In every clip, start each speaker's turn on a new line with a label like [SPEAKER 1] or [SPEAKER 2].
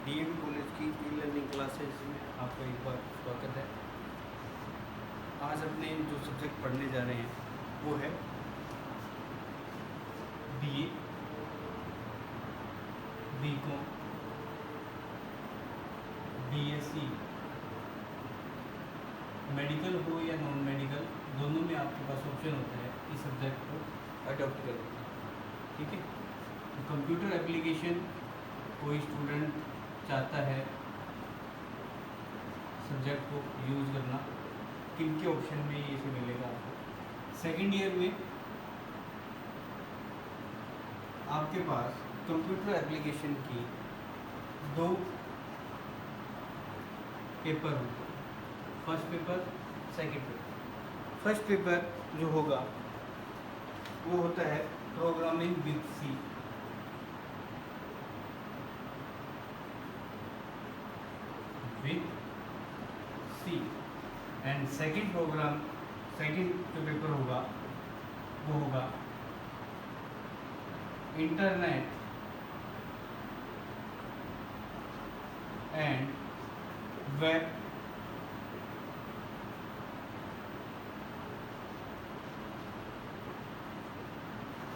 [SPEAKER 1] DAV college की e learning classes में आपका एक बार स्वागत है। आज अपने जो सब्जेक्ट पढ़ने जा रहे हैं वो है बीए, बीकॉम, बीएससी। मेडिकल हो या नॉन मेडिकल, दोनों में आपके पास ऑप्शन होता है इस सब्जेक्ट को अडॉप्ट करने का। ठीक है, तो कंप्यूटर एप्लीकेशन कोई स्टूडेंट चाहता है सब्जेक्ट को यूज़ करना, किन के ऑप्शन में ये से मिलेगा आपको। सेकेंड ईयर में आपके पास कंप्यूटर एप्लीकेशन की 2 पेपर होंगे, first paper, second paper. First paper जो होगा वो होता है programming with C. And second जो पेपर होगा वो होगा इंटरनेट एंड वेब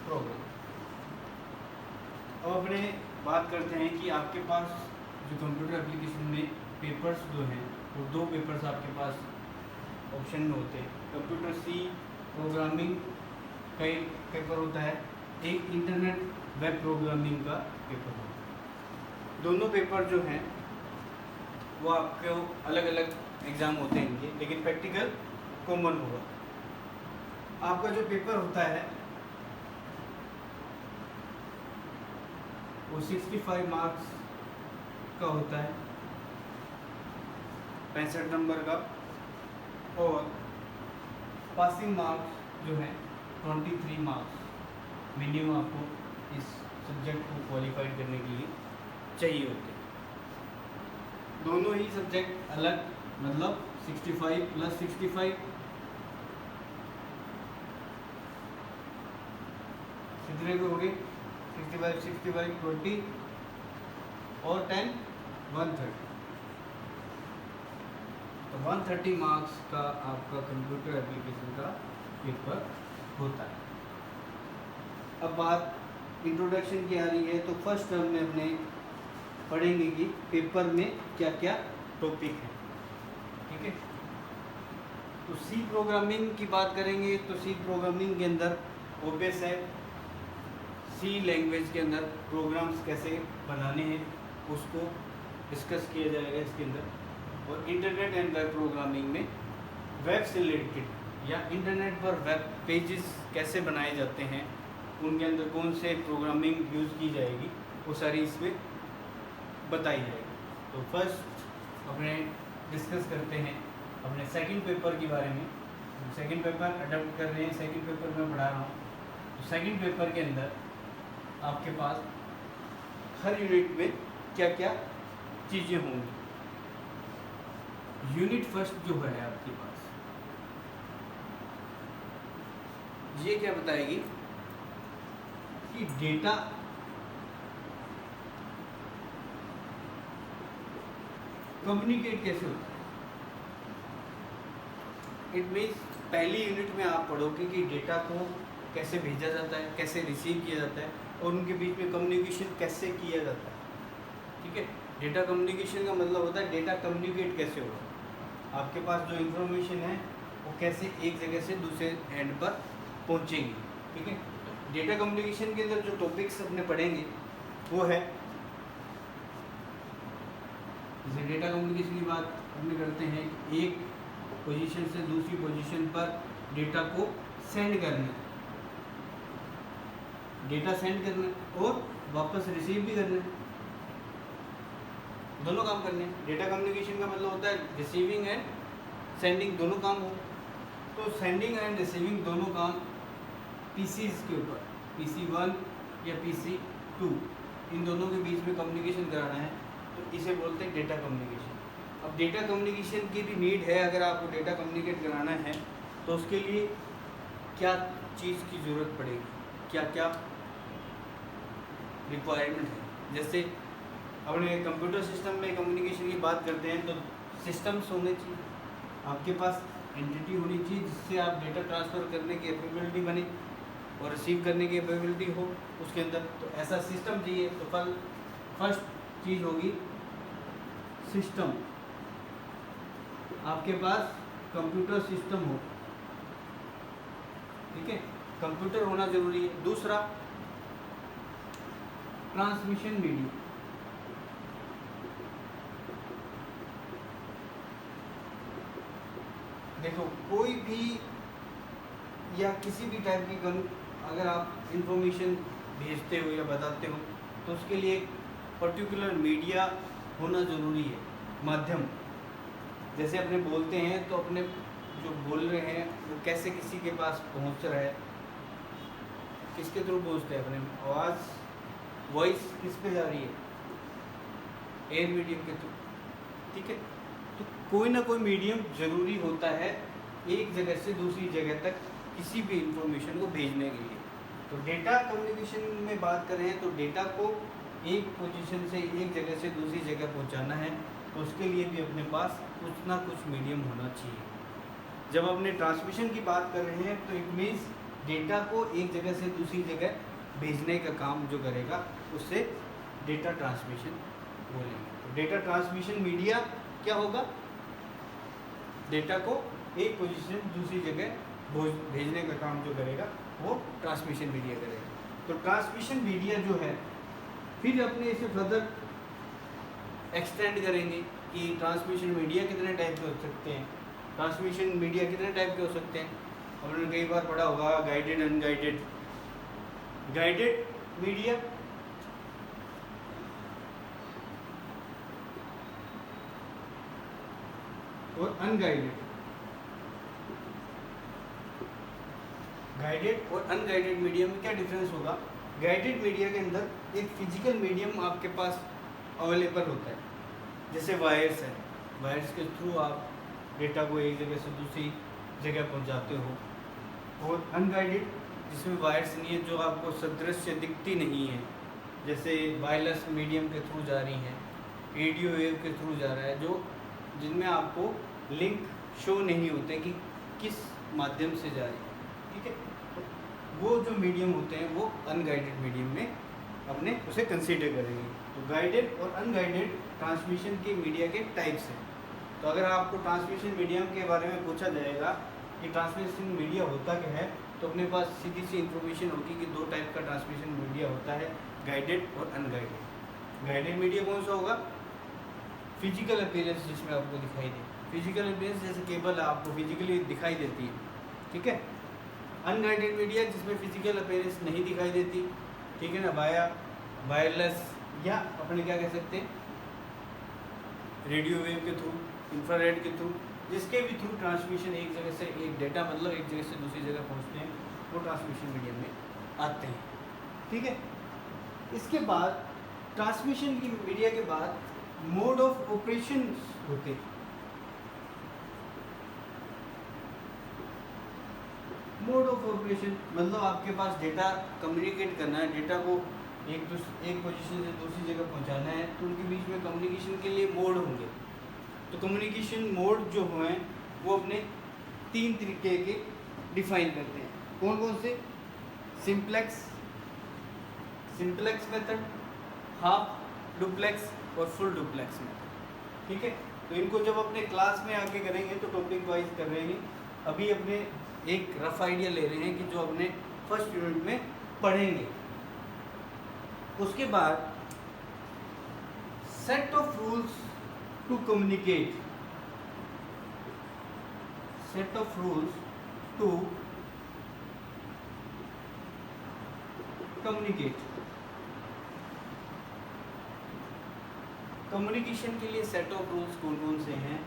[SPEAKER 1] प्रोग्राम। अब अपने बात करते हैं कि आपके पास जो कंप्यूटर एप्लीकेशन में पेपर्स जो हैं वो 2 पेपर्स आपके पास ऑप्शन में होते हैं। कंप्यूटर सी प्रोग्रामिंग का एक पेपर होता है, एक इंटरनेट वेब प्रोग्रामिंग का पेपर होता है। दोनों पेपर जो हैं वो आपको अलग अलग एग्ज़ाम होते हैं इनके, लेकिन प्रैक्टिकल कॉमन होगा। आपका जो पेपर होता है वो 65 मार्क्स का होता है, 65 नंबर का, और पासिंग मार्क्स जो है 23 मार्क्स मिनिमम आपको इस सब्जेक्ट को क्वालिफाइड करने के लिए चाहिए होते हैं। दोनों ही सब्जेक्ट अलग, मतलब 65 + 65 कितने के हो गए, 65 20 और 10 130। तो 130 मार्क्स का आपका कंप्यूटर एप्लीकेशन का पेपर होता है। अब बात इंट्रोडक्शन की आ रही है, तो फर्स्ट टर्म में अपने पढ़ेंगे कि पेपर में क्या क्या टॉपिक है। ठीक है, तो सी प्रोग्रामिंग की बात करेंगे तो सी प्रोग्रामिंग के अंदर ऑब्वियस है, सी लैंग्वेज के अंदर प्रोग्राम्स कैसे बनाने हैं उसको डिस्कस किया जाएगा इसके अंदर। और इंटरनेट एंड वेब प्रोग्रामिंग में वेब से रिलेटेड या इंटरनेट पर वेब पेजेस कैसे बनाए जाते हैं, उनके अंदर कौन से प्रोग्रामिंग यूज़ की जाएगी, वो सारी इसमें बताई जाएगी। तो फर्स्ट अपने डिस्कस करते हैं अपने सेकंड पेपर के बारे में। सेकंड पेपर अडॉप्ट कर रहे हैं, सेकंड पेपर में पढ़ा रहा हूँ। तो सेकंड पेपर के अंदर आपके पास हर यूनिट में क्या क्या चीज़ें होंगी। यूनिट फर्स्ट जो है आपके पास, ये क्या बताएगी कि डेटा कम्युनिकेट कैसे होता है। इट मीन्स पहली यूनिट में आप पढ़ोगे कि डेटा को कैसे भेजा जाता है, कैसे रिसीव किया जाता है, और उनके बीच में कम्युनिकेशन कैसे किया जाता है। ठीक है, डेटा कम्युनिकेशन का मतलब होता है डेटा कम्युनिकेट कैसे होगा, आपके पास जो इंफॉर्मेशन है वो कैसे एक जगह से दूसरे एंड पर पहुंचेगी। ठीक है, डेटा कम्युनिकेशन के अंदर जो टॉपिक्स अपने पढ़ेंगे वो है, जैसे डेटा कम्युनिकेशन की बात अपने करते हैं, एक पोजीशन से दूसरी पोजीशन पर डेटा को सेंड करना, डेटा सेंड करना और वापस रिसीव भी करना, दोनों काम करने हैं। डेटा कम्युनिकेशन का मतलब होता है रिसीविंग एंड सेंडिंग, दोनों काम हो। तो सेंडिंग एंड रिसीविंग दोनों काम पीसीज के ऊपर, PC1 या PC2, इन दोनों के बीच में कम्युनिकेशन कराना है, तो इसे बोलते हैं डेटा कम्युनिकेशन। अब डेटा कम्युनिकेशन की भी नीड है, अगर आपको डेटा कम्युनिकेट कराना है तो उसके लिए क्या चीज़ की ज़रूरत पड़ेगी, क्या क्या रिक्वायरमेंट है। जैसे अपने कंप्यूटर सिस्टम में कम्युनिकेशन की बात करते हैं तो सिस्टम्स होने चाहिए, आपके पास एंटिटी होनी चाहिए जिससे आप डेटा ट्रांसफ़र करने की कैपेबिलिटी बने और रिसीव करने की कैपेबिलिटी हो उसके अंदर। तो ऐसा सिस्टम चाहिए। तो फर्स्ट चीज़ होगी सिस्टम, आपके पास कंप्यूटर सिस्टम हो, ठीक है, कंप्यूटर होना जरूरी है। दूसरा ट्रांसमिशन मीडिया, देखो कोई भी या किसी भी टाइप की अगर आप इंफॉर्मेशन भेजते हो या बताते हो तो उसके लिए एक पर्टिकुलर मीडिया होना ज़रूरी है, माध्यम। जैसे अपने बोलते हैं तो अपने जो बोल रहे हैं वो कैसे किसी के पास पहुंच रहा है, किसके थ्रू पहुंचते हैं, अपने आवाज़ वॉइस किस पे जा रही है, एयर मीडियम के थ्रू, ठीक है। तो कोई ना कोई मीडियम ज़रूरी होता है एक जगह से दूसरी जगह तक किसी भी इंफॉर्मेशन को भेजने के लिए। तो डेटा कम्युनिकेशन में बात कर रहे हैं तो डेटा को एक पोजीशन से एक जगह से दूसरी जगह पहुंचाना है तो उसके लिए भी अपने पास कुछ ना कुछ मीडियम होना चाहिए। जब अपने ट्रांसमिशन की बात कर रहे हैं तो इट मीन्स डेटा को एक जगह से दूसरी जगह भेजने का काम जो करेगा उससे डेटा ट्रांसमिशन बोलेंगे। तो डेटा ट्रांसमिशन मीडिया क्या होगा, डेटा को एक पोजीशन से दूसरी जगह भेजने का काम जो करेगा वो ट्रांसमिशन मीडिया करेगा। तो ट्रांसमिशन मीडिया जो है फिर अपने इसे फर्दर एक्सटेंड करेंगे कि ट्रांसमिशन मीडिया कितने टाइप के हो सकते हैं, ट्रांसमिशन मीडिया कितने टाइप के हो सकते हैं। आपने कई बार पढ़ा होगा गाइडेड अनगाइडेड, गाइडेड मीडिया और अनगाइडेड, गाइडेड और अनगाइडेड मीडिया में क्या डिफरेंस होगा। गाइडेड मीडिया के अंदर एक फिजिकल मीडियम आपके पास अवेलेबल होता है, जैसे वायर्स है, वायर्स के थ्रू आप डेटा को एक जगह से दूसरी जगह पहुंचाते हो। और अनगाइडेड जिसमें वायर्स नहीं है, जो आपको सदृश्य दिखती नहीं है, जैसे वायरलेस मीडियम के थ्रू जा रही हैं, रेडियो वेव के थ्रू जा रहा है, जो जिनमें आपको लिंक शो नहीं होते कि किस माध्यम से जा रही है, ठीक है। तो वो जो मीडियम होते हैं वो अनगाइडेड मीडियम में अपने उसे कंसीडर करेंगे। तो गाइडेड और अनगाइडेड ट्रांसमिशन के मीडिया के टाइप्स हैं। तो अगर आपको ट्रांसमिशन मीडियम के बारे में पूछा जाएगा कि ट्रांसमिशन मीडिया होता क्या है, तो अपने पास सीधी सी इन्फॉर्मेशन होगी कि दो टाइप का ट्रांसमिशन मीडिया होता है, गाइडेड और अनगाइडेड। गाइडेड मीडिया कौन सा होगा, फिजिकल अपीयरेंस जिसमें आपको दिखाई दे, फिजिकल अपीयरेंस जैसे केबल आपको फिजिकली दिखाई देती है, ठीक है। अनगाइडेड मीडिया जिसमें फिजिकल अपीयरेंस नहीं दिखाई देती, ठीक है ना, वायरलेस या अपने क्या कह सकते हैं रेडियो वेव के थ्रू, इंफ्रारेड के थ्रू, जिसके भी थ्रू ट्रांसमिशन एक जगह से एक डेटा मतलब एक जगह से दूसरी जगह पहुंचते हैं, वो ट्रांसमिशन मीडियम में आते हैं, ठीक है। इसके बाद ट्रांसमिशन की मीडिया के बाद मोड ऑफ ऑपरेशन होते हैं। मोड ऑफ ऑपरेशन मतलब आपके पास डेटा कम्युनिकेट करना है, डेटा को एक पोजीशन से दूसरी जगह पहुंचाना है, तो उनके बीच में कम्युनिकेशन के लिए मोड होंगे। तो कम्युनिकेशन मोड जो हैं वो अपने तीन तरीके के डिफाइन करते हैं। कौन कौन से, सिंपलेक्स मेथड, हाफ डुप्लेक्स और फुल डुप्लेक्स मेथड, ठीक है। तो इनको जब अपने क्लास में आके करेंगे तो टॉपिक वाइज कर रहे हैं, अभी अपने एक रफ आइडिया ले रहे हैं कि जो अपने फर्स्ट यूनिट में पढ़ेंगे। उसके बाद set of rules to communicate, set of rules to communicate. Communication के लिए सेट ऑफ रूल्स कौन कौन से हैं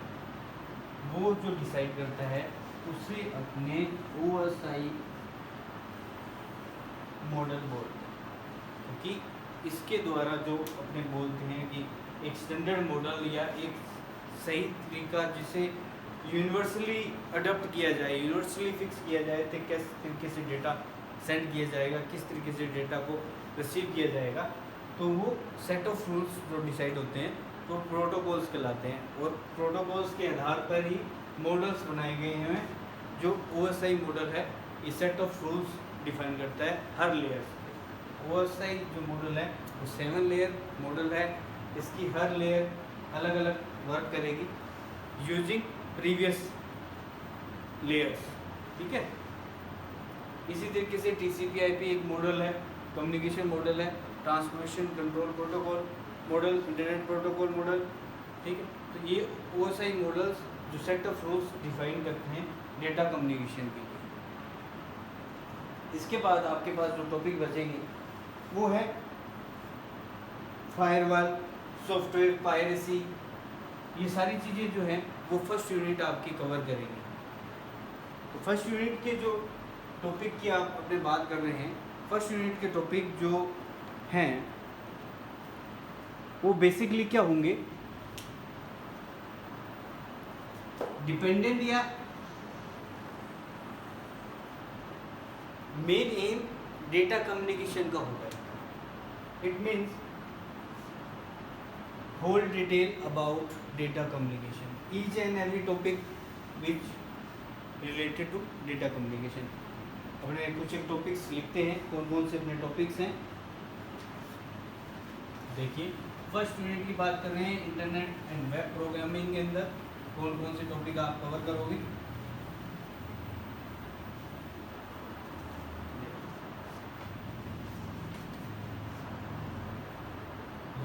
[SPEAKER 1] वो जो डिसाइड करता है उसे अपने OSI मॉडल बोलते हैं, क्योंकि इसके द्वारा जो अपने बोलते हैं कि एक स्टैंडर्ड मॉडल या एक सही तरीका जिसे यूनिवर्सली अडॉप्ट किया जाए, यूनिवर्सली फिक्स किया जाए तो किस तरीके से डेटा सेंड किया जाएगा, किस तरीके से डेटा को रिसीव किया जाएगा, तो वो सेट ऑफ रूल्स जो डिसाइड होते हैं वो प्रोटोकॉल्स कहलाते हैं, और प्रोटोकॉल्स के आधार पर ही मॉडल्स बनाए गए हैं। जो OSI मॉडल है ये सेट ऑफ रूल्स डिफाइन करता है हर लेयर से। OSI जो मॉडल है वो 7 लेयर मॉडल है, इसकी हर लेयर अलग अलग वर्क करेगी यूजिंग प्रीवियस लेयर्स, ठीक है। इसी तरीके से TCP/IP एक मॉडल है, कम्युनिकेशन मॉडल है, transmission control protocol model, internet protocol model, ठीक है। तो ये OSI मॉडल्स जो सेट ऑफ रूल्स डिफाइन करते हैं डेटा कम्युनिकेशन के लिए। इसके बाद आपके पास जो टॉपिक बचेंगे वो है फायरवॉल, सॉफ्टवेयर पायरेसी, ये सारी चीज़ें जो हैं वो फर्स्ट यूनिट आपकी कवर करेंगे। तो फर्स्ट यूनिट के जो टॉपिक की आप अपने बात कर रहे हैं, फर्स्ट यूनिट के टॉपिक जो हैं वो बेसिकली क्या होंगे, डिपेंडेंट या मेन एम डेटा कम्युनिकेशन का होगा। It means whole detail about data communication, each and every topic which related to data communication। अपने कुछ एक टॉपिक्स लिखते हैं, कौन कौन से अपने टॉपिक्स हैं देखिए। फर्स्ट यूनिट की बात कर रहे हैं इंटरनेट एंड वेब प्रोग्रामिंग के अंदर कौन कौन से टॉपिक आप कवर करोगे।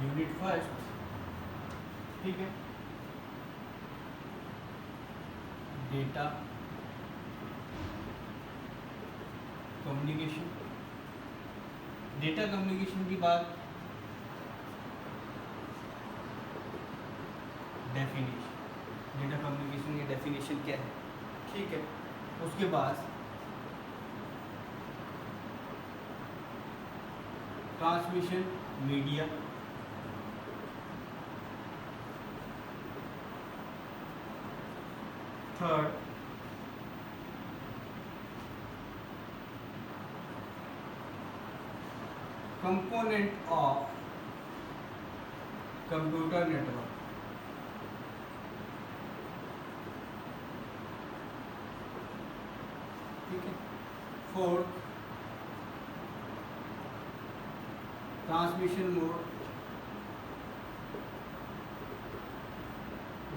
[SPEAKER 1] यूनिट फर्स्ट, ठीक है, डेटा कम्युनिकेशन। डेटा कम्युनिकेशन की बात, डेफिनेशन, डेटा कम्युनिकेशन की डेफिनेशन क्या है, ठीक है। उसके बाद transmission media, third component of computer network, ठीक है। फोर्थ ट्रांसमिशन मोड,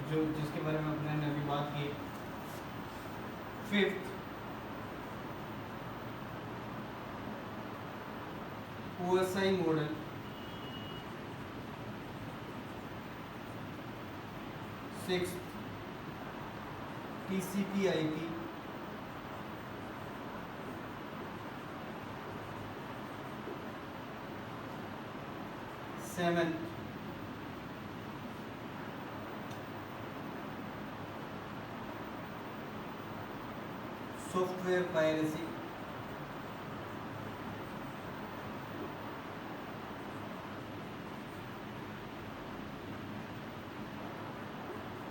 [SPEAKER 1] जो जिसके बारे में अपने अभी बात की। Fifth OSI model, sixth TCP/IP, seventh software piracy,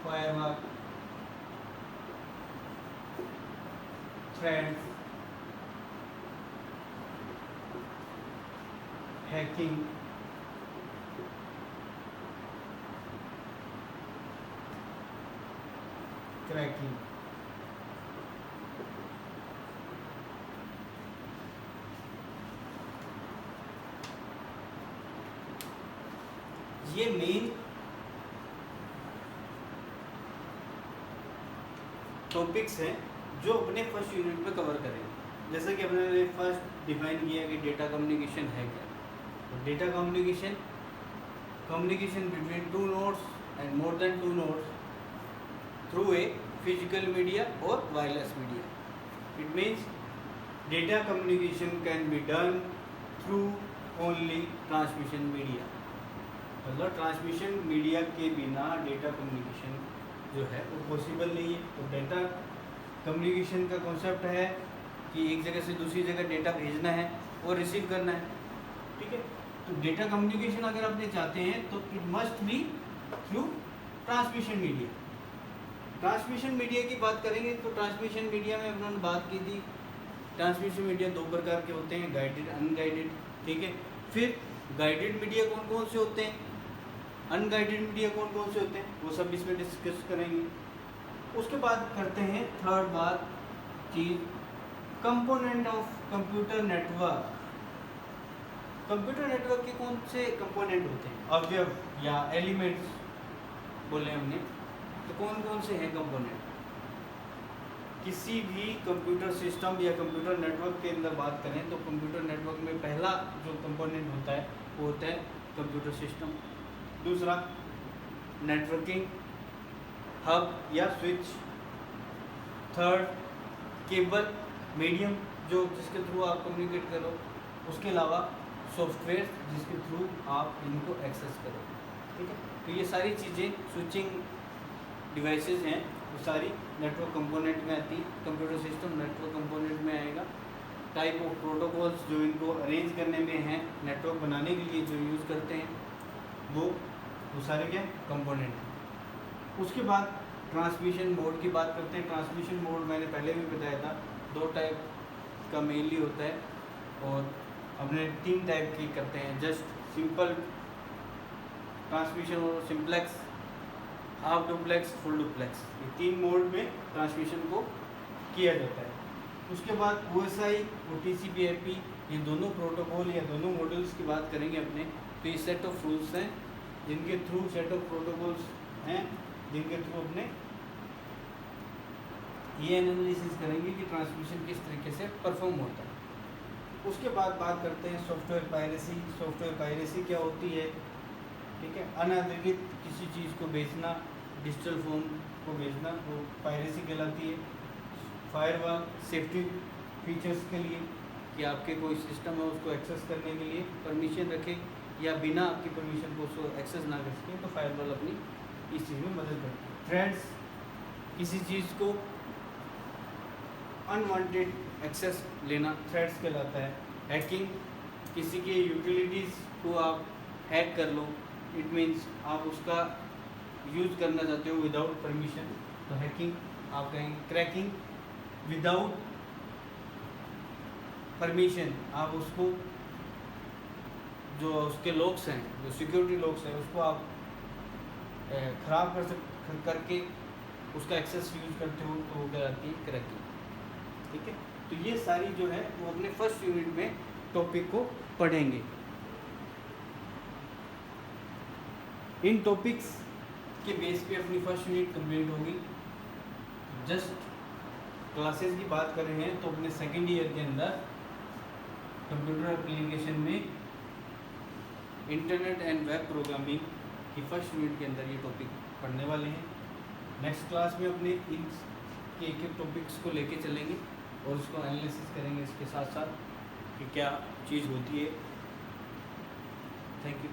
[SPEAKER 1] firewall, threads, hacking, cracking. ये मेन टॉपिक्स हैं जो अपने फर्स्ट यूनिट में कवर करेंगे। जैसे कि अपने फर्स्ट डिफाइन किया कि डेटा कम्युनिकेशन है क्या। तो data communication, communication between two nodes and more than two nodes through a physical media और wireless media. It means data communication can be done through only transmission media, मतलब transmission media के बिना data communication जो है वो possible नहीं है। तो डेटा कम्युनिकेशन का कॉन्सेप्ट है कि एक जगह से दूसरी जगह डेटा भेजना है और रिसीव करना है, ठीक है। तो डेटा कम्युनिकेशन अगर आपने चाहते हैं तो it must be through transmission media. Transmission media की बात करेंगे तो ट्रांसमिशन मीडिया में उन्होंने बात की थी, ट्रांसमिशन मीडिया दो प्रकार के होते हैं, गाइडेड, अनगाइडेड, ठीक है। फिर गाइडेड मीडिया कौन कौन से होते हैं, अनगाइडेड मीडिया कौन कौन से होते हैं, वो सब इसमें डिस्कस करेंगे। उसके बाद करते हैं थर्ड बात कि component of computer network. Computer network के कौन से कंपोनेंट होते हैं, अवयव या एलिमेंट्स बोले हमने, तो कौन कौन से हैं कंपोनेंट। किसी भी कंप्यूटर सिस्टम या कंप्यूटर नेटवर्क के अंदर बात करें तो कंप्यूटर नेटवर्क में पहला जो कंपोनेंट होता है वो होता है कंप्यूटर सिस्टम, दूसरा नेटवर्किंग हब या स्विच, थर्ड केबल मीडियम जो जिसके थ्रू आप कम्युनिकेट करो, उसके अलावा सॉफ्टवेयर जिसके थ्रू आप इनको एक्सेस करो। ठीक है, तो ये सारी चीज़ें स्विचिंग डिवाइसेस हैं, वो सारी नेटवर्क कंपोनेंट में आती है। कंप्यूटर सिस्टम नेटवर्क कंपोनेंट में आएगा। टाइप ऑफ प्रोटोकॉल्स जो इनको अरेंज करने में हैं, नेटवर्क बनाने के लिए जो यूज़ करते हैं वो सारे क्या कंपोनेंट हैं। उसके बाद ट्रांसमिशन मोड की बात करते हैं। ट्रांसमिशन मोड मैंने पहले भी बताया था, 2 टाइप का मेनली होता है और हमने 3 टाइप की करते हैं, जस्ट सिंपल ट्रांसमिशन और simplex, half duplex, full duplex, ये 3 मोड में ट्रांसमिशन को किया जाता है। उसके बाद OSI और TCP/IP ये दोनों प्रोटोकॉल या दोनों मॉडल्स की बात करेंगे अपने, तो ये सेट ऑफ रूल्स हैं जिनके थ्रू, सेट ऑफ प्रोटोकॉल्स हैं जिनके थ्रू अपने ये एनालिसिस करेंगे कि ट्रांसमिशन किस तरीके से परफॉर्म होता है। उसके बाद बात करते हैं सॉफ्टवेयर पायरेसी। सॉफ्टवेयर पायरेसी क्या होती है, ठीक है, अनाधिकृत किसी चीज़ को बेचना, डिजिटल फॉर्म को बेचना, वो पायरेसी कहलाती है। फायरवॉल सेफ्टी फीचर्स के लिए कि आपके कोई सिस्टम है उसको एक्सेस करने के लिए परमिशन रखें या बिना आपकी परमिशन को उसको एक्सेस ना कर सकें, तो फायरवॉल अपनी इस चीज़ में मदद करती है। थ्रेड्स किसी चीज़ को अनवांटेड एक्सेस लेना थ्रेड्स कहलाता है। हैकिंग किसी के यूटिलिटीज़ को आप हैक कर लो, इट मीन्स आप उसका यूज़ करना चाहते हो विदाउट परमिशन, तो हैकिंग आप कहेंगे। क्रैकिंग विदाउट परमिशन, आप उसको जो उसके लॉक्स हैं, जो सिक्योरिटी लॉक्स हैं, उसको आप ख़राब करके उसका एक्सेस यूज़ करते हो, तो वो कहलाती है क्रैकिंग। ठीक है, तो ये सारी जो है वो अपने फर्स्ट यूनिट में टॉपिक को पढ़ेंगे। इन टॉपिक्स के बेस पे अपनी फर्स्ट यूनिट कंप्लीट होगी। जस्ट क्लासेस की बात कर रहे हैं तो अपने सेकेंड ईयर के अंदर कंप्यूटर एप्लीकेशन में इंटरनेट एंड वेब प्रोग्रामिंग की फर्स्ट यूनिट के अंदर ये टॉपिक पढ़ने वाले हैं। नेक्स्ट क्लास में अपने इन के एक टॉपिक्स को लेके चलेंगे और उसको एनालिसिस करेंगे इसके साथ साथ कि क्या चीज़ होती है। Thank you.